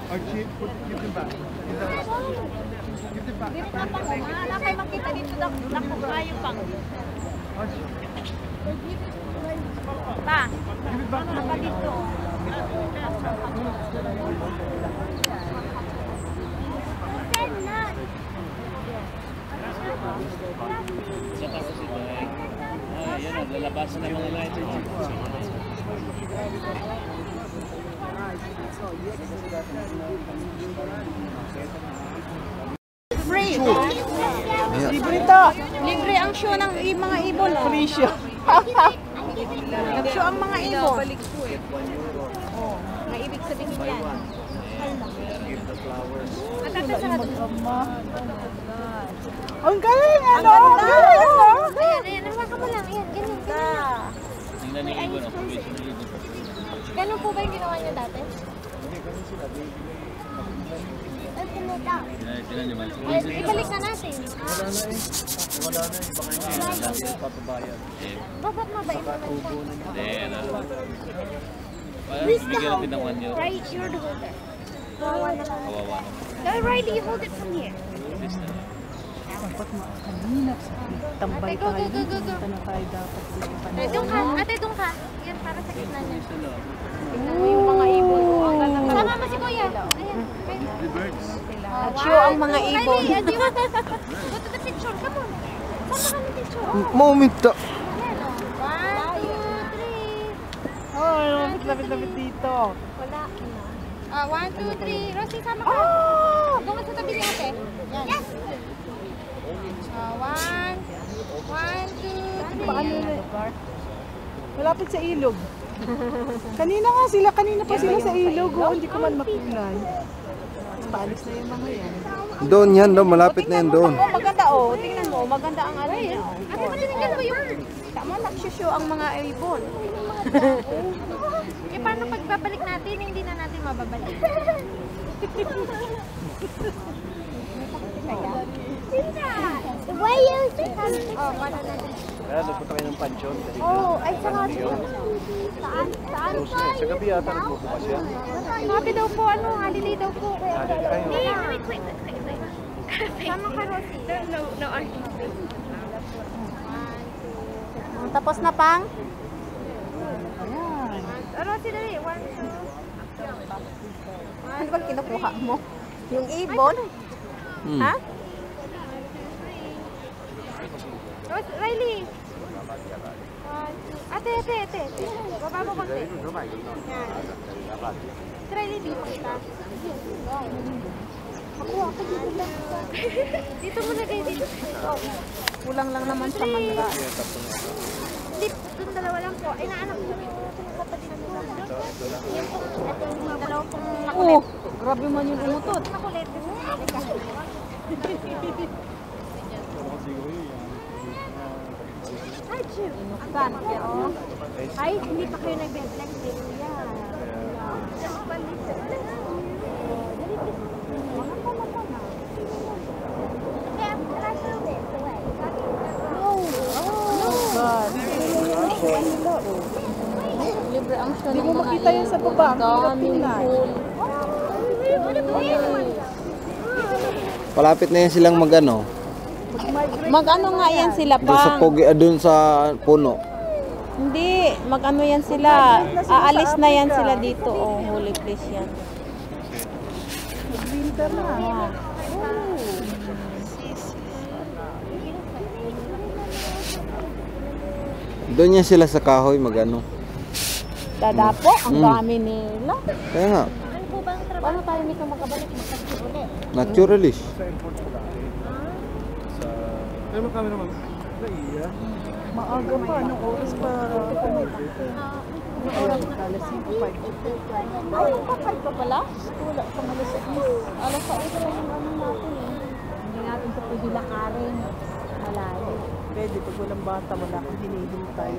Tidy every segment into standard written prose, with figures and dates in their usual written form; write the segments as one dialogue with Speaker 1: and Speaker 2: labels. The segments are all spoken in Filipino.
Speaker 1: Archie, give them back. Give them back.
Speaker 2: Wala kayo makita dito nakuha yung pang. Pa, ano ka dito?
Speaker 3: Yan, naglalabas na mga lights.
Speaker 2: Free!
Speaker 4: Libre to!
Speaker 2: Libre ang show ng mga ibon.
Speaker 4: Free show.
Speaker 2: Nag-show ang mga ibon. Oh, may ibig sabihin yan.
Speaker 4: Ang galing! Ano?
Speaker 2: Ang ganda! Ayan, hawakan mo lang. Ayan, ganyan.
Speaker 3: Tingnan niyo ibon, observation ng ibon.
Speaker 2: Ganun po ba yung ginawa niyo dati?
Speaker 3: Tingnan niyo man.
Speaker 2: Ibalik na natin.
Speaker 1: Wala na eh. Baka hindi natin papabayad.
Speaker 2: Bakit mabait naman siya?
Speaker 3: Hindi, ano. Bigyan natin ng 1 year.
Speaker 2: Right, you're the holder. Kawawa na lang.
Speaker 3: Kawawa na.
Speaker 2: Riley, you hold it from here.
Speaker 3: This na.
Speaker 4: Dapat kanina. Tambay
Speaker 2: Go.
Speaker 4: tayo. Punta na tayo dapat.
Speaker 2: Doon ka. Ate, doon ka. Yan, para sa gitna niya. Tingnan mo yung mga ibon. Sama mo si Kuya. Ayan.
Speaker 1: The birds.
Speaker 4: Show ang mga ibon.
Speaker 2: Riley, do you want to go to the picture? Come on. Sama ka ng picture.
Speaker 1: Moment to.
Speaker 2: Yan, oh. 1, 2, 3.
Speaker 4: Oh, lapit-lapit dito.
Speaker 2: Wala. 1, 2, 3. Rosie, sama ka. Doon ka sa tabi ni ate. Yan. Yes! 1, 2, 3.
Speaker 4: Paano na? Malapit sa ilog. Kanina pa sila sa ilog. Oh, hindi ko man makunan. Paalis na yung mga yan.
Speaker 1: Doon yan, doon. Malapit na yan doon.
Speaker 4: Oh, maganda oh. Tingnan mo, maganda ang ano niya.
Speaker 2: Ate, malinigyan mo yung...
Speaker 4: Tama, nagsushow ang mga ibon.
Speaker 2: Eh, paano pagbabalik natin, hindi na natin mababalik? Why you oh, paano natin?
Speaker 1: Kaya nagpunta kayo ng pansyon.
Speaker 2: Oh, ay saka saan?
Speaker 1: Sa gabi yata nagbubukas yan.
Speaker 2: Happy daw po, ano, holiday daw po.
Speaker 1: Holiday kayo.
Speaker 2: Wait. Sama ka, Rosie. No, I tapos na pang? Rosie, dali. 1, 2. Ano ba kinukuha mo? Yung ibon? Ha? Riley. Ate. Baba mo konti. Yan. Riley, di pa kita. Ako dito lang. Dito muna kayo dito. Kulang lang naman sa manra. Hindi, doon dalawa lang po. Ay, naanak ko yung kapatid mo. Yan po, yung dalawa pong makulit.
Speaker 4: Grabe man yung umutot.
Speaker 2: Makulit. Saan? Ay, hindi pa kayo nag-reflex eh. Yan.
Speaker 4: Libre ang show. Hindi mo makita yan sa baba.
Speaker 1: Palapit na yan silang mag-ano.
Speaker 4: Mag-ano nga yan sila
Speaker 1: Doon sa puno.
Speaker 4: Hindi, mag-ano yan sila. Aalis na yan sila dito. Oh, holy place yan. Mag-winter na.
Speaker 1: Doon yan sila sa kahoy mag-ano.
Speaker 4: Dadapo, ang dami nila.
Speaker 1: Kaya nga.
Speaker 2: Ano po ba ang trabaho? Paano tayo nito makabalik? Magkakit ulit?
Speaker 1: Naturalist.
Speaker 5: Ano camera ma'am?
Speaker 4: Maaga pa, anong oras pa? Anong oras pa? Alas 5. Ay, magpa-5 pa pala? Wala pang alas 6. Alas 6 lang yung ano natin eh. Hindi natin ito pwede lakarin. Malayo. Pwede, pag walang bata, wala kang hinihintay.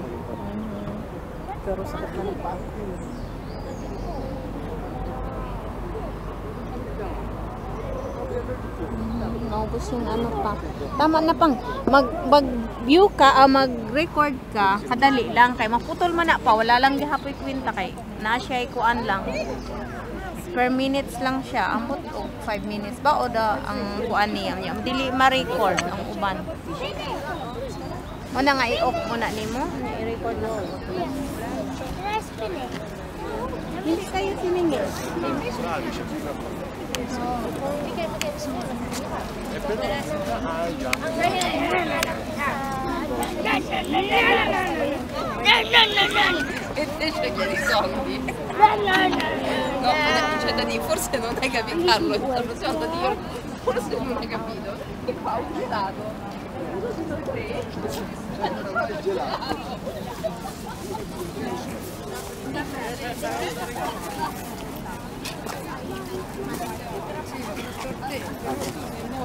Speaker 4: Pero sakit na ng paa ko eh. Naubos yung ano pa. Tama na pang mag-view ka, mag-record ka, kadali lang kay maputol man na pa, wala lang gihapoy kwenta kay na siya kuan lang. Per minutes lang siya. Ambot og 5 minutes ba o da ang kuan niya. Dili ma-record ang uban. Muna nga i-off muna nimo, i-record na. Hindi kayo siningil.
Speaker 2: Forse non hai capito, Carlo, stanno facendo io, forse non hai capito, e qua ho usato.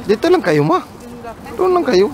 Speaker 5: Dito lang kayo, ma. Doon lang kayo.